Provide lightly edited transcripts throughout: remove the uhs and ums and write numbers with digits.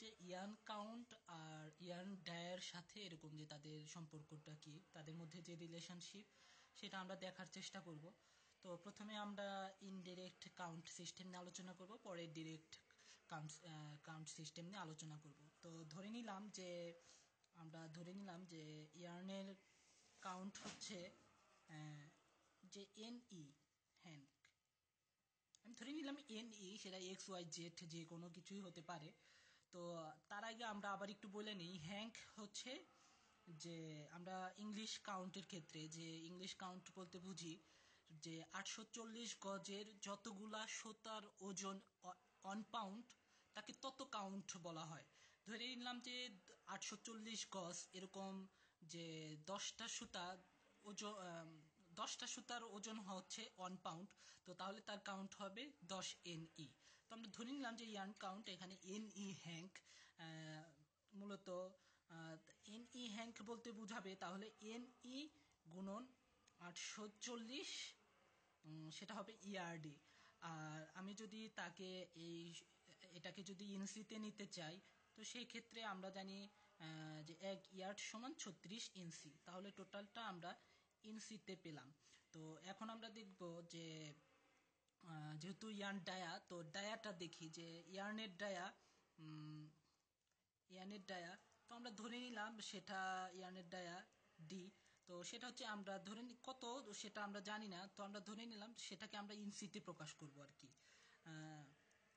যে yarn count আর yarn Dier সাথে এরকম যে তাদের সম্পর্কটা কি, তাদের মধ্যে যে রিলেশনশিপ সেটা আমরা দেখার চেষ্টা করব। তো প্রথমে আমরা ইনডিরেক্ট কাউন্ট সিস্টেম নিয়ে আলোচনা করব, পরে ডিরেক্ট কাউন্ট সিস্টেম নিয়ে আলোচনা করব। তো আমরা ধরে নিলাম যে ইয়ার্নের কাউন্ট হচ্ছে যে এনই হ্যান্ক, আমি ধরে নিলাম এনই, সেটা এক্স ওয়াই জেড যে কোনো কিছুই হতে পারে। তো তার আগে আমরা আবার একটু বলে নিই, হ্যাঙ্ক হচ্ছে যে আমরা ইংলিশ কাউন্টের ক্ষেত্রে, যে ইংলিশ কাউন্ট বলতে বুঝি যে 840 গজের যতগুলা সুতার ওজন 1 পাউন্ড তাকে তত কাউন্ট বলা হয়। ধরে নিলাম যে 840 গজ এরকম যে 10টা সুতা ওজন, 10টা সুতার ওজন হচ্ছে 1 পাউন্ড, তো তাহলে তার কাউন্ট হবে 10 এনই। তো আমরা ধরে নিলাম যে ইয়ার্ন কাউন্ট এখানে এনই হ্যাঙ্ক, মূলত এনই হ্যাঙ্ক বলতে বুঝাবে তাহলে এনই গুণন 840, সেটা হবে ইআরডি। আর আমি যদি এটাকে যদি ইঞ্চিতে নিতে চাই, তো সেই ক্ষেত্রে আমরা জানি যে 1 ইয়ার্ড সমান 36 ইঞ্চি, তাহলে টোটালটা আমরা ইঞ্চিতে পেলাম। তো এখন আমরা দেখব যে যেহেতু ইয়ার্ন ডায়া, তো ডায়াটা দেখি যে ইয়ার্নের ডায়া তো আমরা ধরে নিলাম সেটা ইয়ার্নের ডায়া ডি। তো সেটা হচ্ছে আমরা ধরে কত সেটা আমরা জানি না, তো আমরা ধরে নিলাম সেটাকে আমরা ইঞ্চিতে প্রকাশ করব আর কি,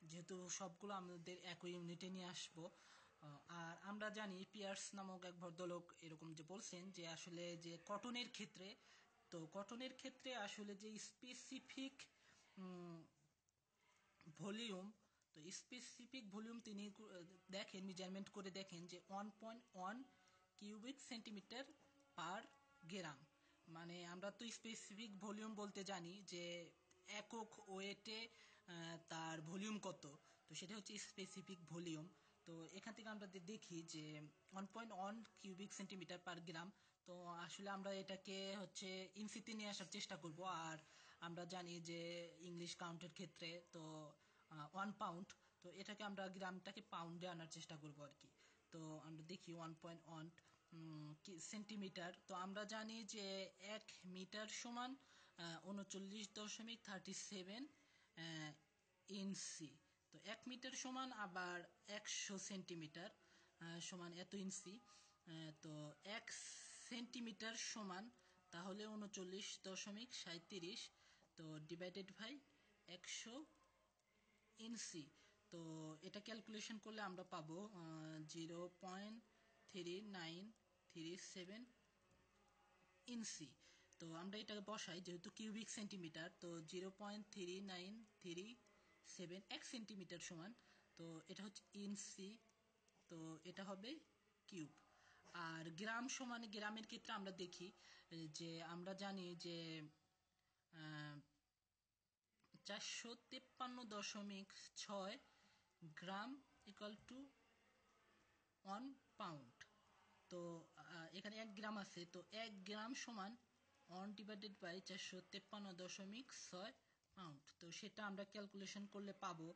যেহেতু সবগুলো আমাদের একই ইউনিটে নিয়ে আসবো। আর আমরা জানি পিয়ার্স নামক এক ভদ্রলোক এরকম যে বলছেন যে আসলে যে কটনের ক্ষেত্রে আসলে যে স্পেসিফিক ভলিউম, তো স্পেসিফিক ভলিউম তিনি দেখেন, মেজারমেন্ট করে দেখেন যে 1.1 কিউবিক সেন্টিমিটার পার গ্রাম। মানে আমরা তো স্পেসিফিক ভলিউম বলতে জানি যে একক ওয়েটে তার ভলিউম কত, তো সেটা হচ্ছে স্পেসিফিক ভলিউম। তো এখান থেকে আমরা দেখি যে 1.1 কিউবিক সেন্টিমিটার পার গ্রাম। তো আসলে আমরা এটাকে হচ্ছে ইঞ্চিতে নিয়ে আসার চেষ্টা করব। আর আমরা জানি যে ইংলিশ কাউন্টের ক্ষেত্রে তো 1 পাউন্ড, তো এটাকে আমরা গ্রামটাকে পাউন্ডে আনার চেষ্টা করব আর কি। তো আমরা দেখি 1.1 সেন্টিমিটার, তো আমরা জানি যে 1 মিটার সমান 39.37 ইঞ্চি। তো 1 মিটার সমান আবার 100 সেন্টিমিটার সমান এত ইঞ্চি। তো 1 সেন্টিমিটার সমান তাহলে 39.37, তো ডিভাইডেড বাই 100 ইঞ্চি। তো এটা ক্যালকুলেশন করলে আমরা পাবো 0.3937 ইঞ্চি। তো আমরা এটাকে বসাই, যেহেতু কিউবিক সেন্টিমিটার, তো 0.3937 1 সেন্টিমিটার সমান, তো এটা হচ্ছে ইঞ্চি, তো এটা হবে কিউব। আর গ্রাম সমান, গ্রামের ক্ষেত্রে আমরা দেখি যে আমরা জানি যে 453.6 গ্রাম ইকুয়াল টু 1 পাউন্ড। তো এখানে 1 গ্রাম আছে, তো 1 গ্রাম সমান 1 ডিভাইডেড বাই 453.6 পাউন্ড। তো সেটা আমরা ক্যালকুলেশন করলে পাবো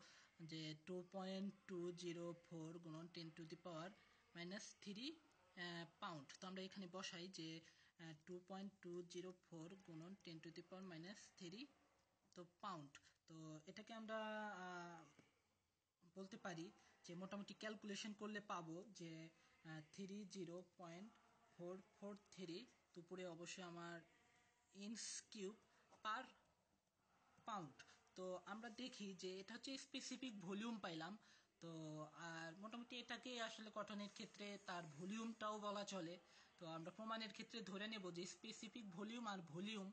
যে 2.204 গুণন 10⁻³ পাউন্ড। তো আমরা এখানে বসাই যে 2.204 গুণন 10⁻³ তো পাউন্ড। তো এটাকে আমরা বলতে পারি যে মোটামুটি ক্যালকুলেশন করলে পাবো যে 30.443, দুপুরে অবশ্যই আমার ইঞ্চ কিউব পার পাউন্ড। তো আমরা দেখি যে এটা হচ্ছে স্পেসিফিক ভলিউম পাইলাম। তো আর মোটামুটি এটাকে আসলে কটনের ক্ষেত্রে তার ভলিউমটাও বলা চলে। তো আমরা প্রমাণের ক্ষেত্রে ধরে নেব যে স্পেসিফিক ভলিউম আর ভলিউম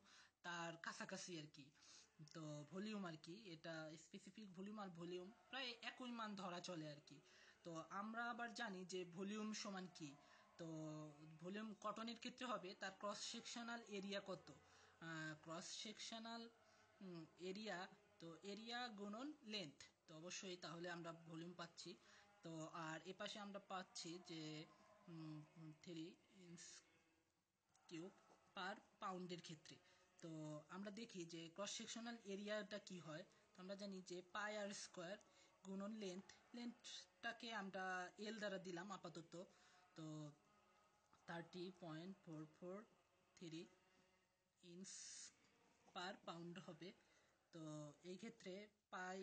তার কাছাকাছি আর কি। তো ভলিউম আর কি, এটা স্পেসিফিক ভলিউম আর ভলিউম প্রায় একই মান ধরা চলে আর কি। তো আমরা আবার জানি যে ভলিউম সমান কি, তো ভলিউম কটনের ক্ষেত্রে হবে তার ক্রস সেকশনাল এরিয়া কত, ক্রস সেকশনাল এরিয়া, তো এরিয়া গুণন লেন্থ, তো অবশ্যই তাহলে আমরা ভলিউম পাচ্ছি। তো আর এপাশে আমরা পাচ্ছি যে 3 ইঞ্চ কিউব পার পাউন্ডের ক্ষেত্রে। তো আমরা দেখি যে ক্রস সেকশনাল এরিয়াটা কি হয়, তো আমরা জানি যে পাই আর স্কোয়ার গুণন লেন্থটাকে আমরা এল দ্বারা দিলাম আপাতত। তো 30.443 ইঞ্চ পার পাউন্ড হবে। তো এই ক্ষেত্রে পাই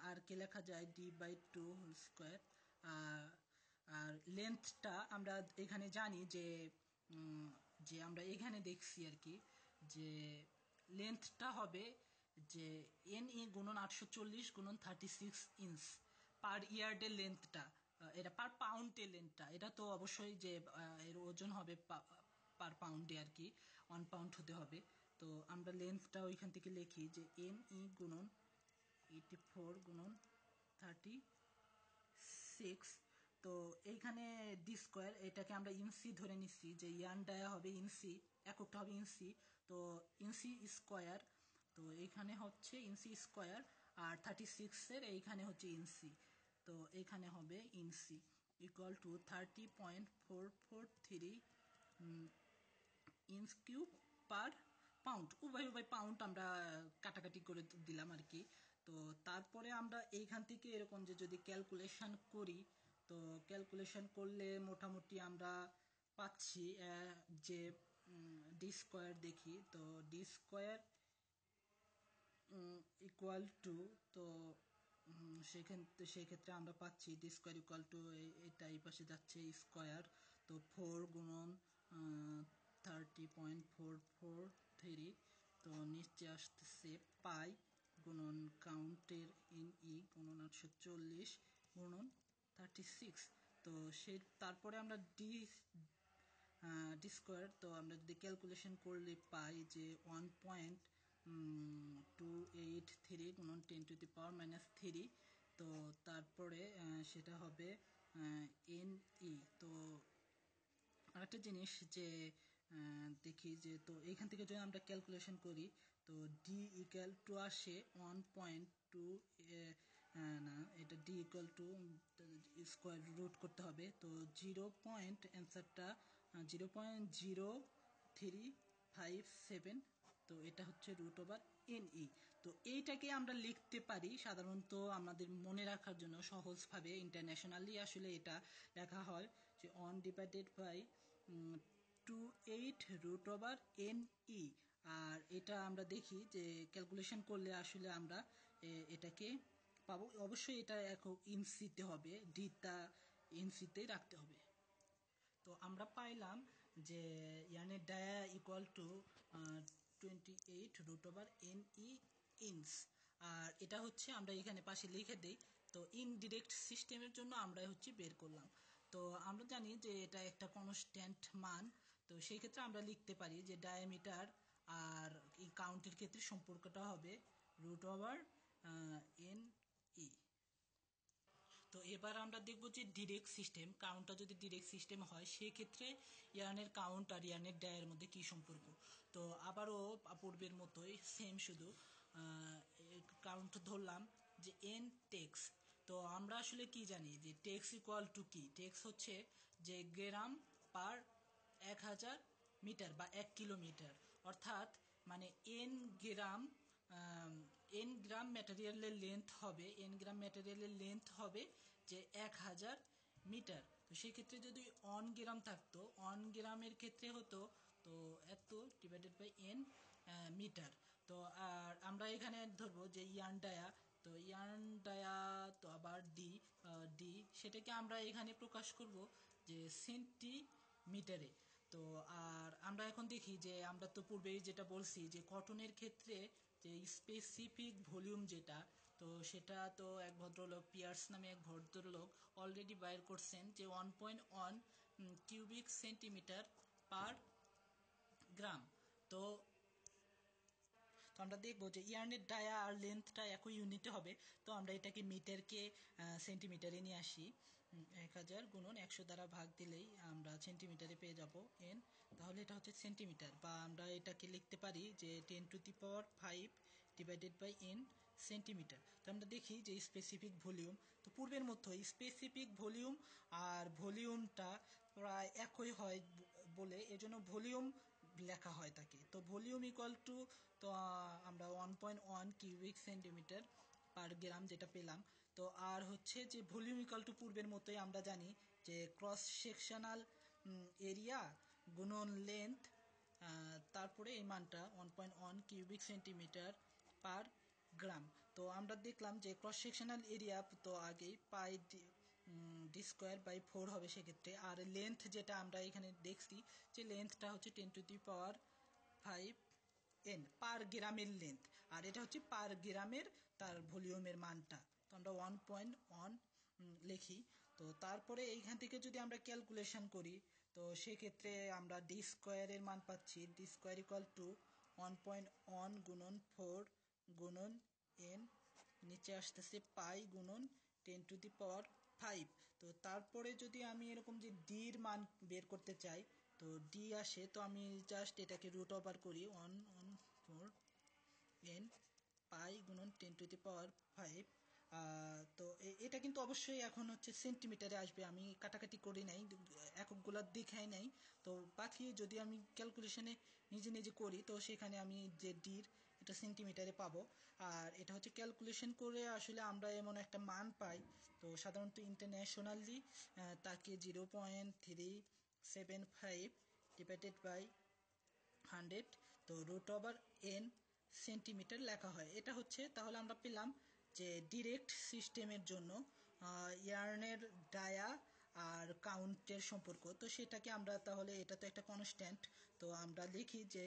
আর কে লেখা যায় d/2 হোল স্কোয়ার। আর লেন্থটা আমরা এখানে জানি যে যে আমরা এখানে দেখছি আর কি, যে লেন্থটা হবে যে NE গুণন 840 গুণন 36 ইঞ্চ পার ইয়ার্ডের লেন্থটা, এটা পার পাউন্ডের লেন্থটা, এটা তো অবশ্যই যে এর ওজন হবে পার পাউন্ডে আর কি, 1 পাউন্ড হতে হবে। তো আমরা লেন্থটা ওইখান থেকে লিখি যে NE গুণন 84 গুণন 36। তো এইখানে ডি স্কোয়ার, এটাকে আমরা ইঞ্চি ধরে নিচ্ছি যে ইয়ার্ন ডায়া হবে ইঞ্চি, এককটা হবে ইঞ্চি। তো ইঞ্চি স্কোয়ার, তো এইখানে হচ্ছে ইঞ্চি স্কোয়ার, আর 36-এর এইখানে হচ্ছে ইঞ্চি, তো এইখানে হবে ইঞ্চি equal to 30.443 inch cube per pound. উভয় পাউন্ড আমরা কাটাকাটি করে দিলাম আর কি। তো তারপরে আমরা এইখান থেকে এরকম যে যদি ক্যালকুলেশন করি, তো ক্যালকুলেশন করলে মোটামুটি আমরা পাচ্ছি যে ডি স্কোয়ার দেখি, তো ডি স্কোয়ার ইকুয়াল টু, তো সেক্ষেত্রে আমরা পাচ্ছি ডি স্কোয়ার ইকুয়াল টু, এটা এই পাশে যাচ্ছে স্কোয়ার, তো 4 গুণন 30.443, তো নিচে আসতেছে পাই গুণন কাউন্টের NE গুণন 840 গুণন 36। তো তারপরে আমরা ডি স্কোয়ার, তো আমরা যদি ক্যালকুলেশন করলে পাই যে 1.283 গুণন 10⁻³ তো তারপরে সেটা হবে NE। তো আরেকটা জিনিস যে দেখি যে, তো এইখান থেকে যদি আমরা ক্যালকুলেশন করি, তো ডি ইকুয়াল টু আসে 1.2, না এটা D equal to square root করতে হবে, তো অ্যান্সারটা 0.0357, তো এটা হচ্ছে √NE। তো এইটাকে আমরা লিখতে পারি সাধারণত আমাদের মনে রাখার জন্য সহজভাবে, ইন্টারন্যাশনালি আসলে এটা লেখা হয় যে 1/28 √NE। আর এটা আমরা দেখি যে ক্যালকুলেশন করলে আসলে আমরা এটাকে পাবো। অবশ্যই এটা একক ইঞ্চিতে হবে, ডিটা ইঞ্চিতে রাখতে হবে। তো আমরা পাইলাম যে ইয়ানের dia equal to 28 √NE inch. আর এটা হচ্ছে আমরা এখানে পাশে লিখে দিই। তো ইনডিরেক্ট সিস্টেমের জন্য আমরা হচ্ছে বের করলাম। তো আমরা জানি যে এটা একটা কনস্ট্যান্ট মান, তো সেই ক্ষেত্রে আমরা লিখতে পারি যে ডায়ামিটার আর এই কাউন্টের ক্ষেত্রে সম্পর্কটা হবে √NE। তো এবার আমরা দেখব যে ডিরেক্ট সিস্টেম, কাউন্টটা যদি ডিরেক্ট সিস্টেম হয় সেক্ষেত্রে ইয়ার্নের কাউন্ট আর ইয়ার্নের ডায়ের মধ্যে কি সম্পর্ক। তো আবারও পূর্বের মতোই সেম, শুধু কাউন্ট ধরলাম যে এন টেক্স। তো আমরা আসলে কি জানি যে টেক্স ইকুয়াল টু কি, টেক্স হচ্ছে যে গ্রাম পার 1000 মিটার বা 1 কিলোমিটার, অর্থাৎ মানে এন গ্রাম ম্যাটেরিয়ালের লেন্থ হবে যে 1000 মিটার। তো সেক্ষেত্রে যদি 1 গ্রাম থাকতো, 1 গ্রামের ক্ষেত্রে হতো তো এত ডিভাইডেড বাই এন মিটার। তো আর আমরা এখানে ধরবো যে ইয়ার্ন ডায়া, তো ইয়ার্ন ডায়া তো আবার ডি সেটাকে আমরা এখানে প্রকাশ করব যে সেন্টিমিটারে। তো আর আমরা এখন দেখি যে আমরা তো পূর্বেই যেটা বলছি যে কটনের ক্ষেত্রে যে স্পেসিফিক ভলিউম যেটা, তো সেটা তো এক ভদ্রলোক পিয়ার্স নামে এক ভদ্রলোক অলরেডি বাইর করছেন যে 1.1 কিউবিক সেন্টিমিটার পার গ্রাম। তো আমরা দেখবো যে ইয়ার্নের ডায়া আর লেন্থটা একই ইউনিটে হবে। তো আমরা এটাকে মিটারকে সেন্টিমিটারে নিয়ে আসি, 1000 গুণন 100 দ্বারা ভাগ দিলেই আমরা সেন্টিমিটারে পেয়ে যাব এন। তাহলে এটা হচ্ছে সেন্টিমিটার, বা আমরা এটাকে লিখতে পারি যে 10⁵ ডিভাইডেড বাই এন সেন্টিমিটার। তো আমরা দেখি যে স্পেসিফিক ভলিউম, তো পূর্বের মতো স্পেসিফিক ভলিউম আর ভলিউমটা প্রায় একই হয় বলে এজন্য ভলিউম লেখা হয় তাকে। তো ভলিউম ইকুয়াল টু, তো আমরা 1.1 কিউবিক সেন্টিমিটার পার গ্রাম যেটা পেলাম। তো আর হচ্ছে যে ভলিউম ইকুয়াল টু পূর্বের মতোই আমরা জানি যে ক্রস সেকশনাল এরিয়া গুণন লেন্থ, তারপরে এই মানটা 1.1 কিউবিক সেন্টিমিটার পার গ্রাম। তো আমরা দেখলাম যে ক্রস সেকশনাল এরিয়া তো আগেই পাই ডি স্কোয়ার বাই 4 হবে সেক্ষেত্রে। আর লেন্থ যেটা আমরা এখানে দেখছি যে লেন্থটা হচ্ছে 10⁵ n পার গ্রামের লেন্থ, আর এটা হচ্ছে পার গ্রামের তার ভলিউমের মানটা। তো আমরা 1.1 লিখি। তো তারপরে এইখান থেকে যদি আমরা ক্যালকুলেশন করি তো সেক্ষেত্রে আমরা ডি স্কোয়ারের মান পাচ্ছি ডি স্কোয়ার ইকুয়াল টু 1.1 গুণন 4 গুণন n, নিচে আসতেছে পাই গুণন 10⁵। তো তারপরে যদি আমি এরকম যে ডির মান বের করতে চাই তো ডি আসে, তো আমি জাস্ট এটাকে রুট ওভার করি 1/4 n পাই গুণন 10⁵। তো এটা কিন্তু অবশ্যই এখন হচ্ছে সেন্টিমিটারে আসবে, আমি কাটাকাটি করি নাই, এককগুলো দেখাই নাই। তো বাকি যদি আমি ক্যালকুলেশনে নিজে নিজে করি তো সেখানে আমি যে ডির এটা সেন্টিমিটারে পাবো। আর এটা হচ্ছে ক্যালকুলেশন করে আসলে আমরা এমন একটা মান পাই। তো সাধারণত ইন্টারন্যাশনালি তাকে 0.375 ডিভাইডেড বাই 100, তো রুট ওভার n সেন্টিমিটার লেখা হয়। এটা হচ্ছে তাহলে আমরা পেলাম যে ডিরেক্ট সিস্টেমের জন্য ইয়ার্নের ডায়া আর কাউন্টের সম্পর্ক। তো সেটাকে আমরা তাহলে, এটা তো একটা কনস্ট্যান্ট, তো আমরা লিখি যে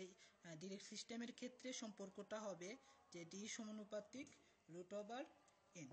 ডিরেক্ট সিস্টেমের ক্ষেত্রে সম্পর্কটা হবে যে ডি সমানুপাতিক রুট ওভার n।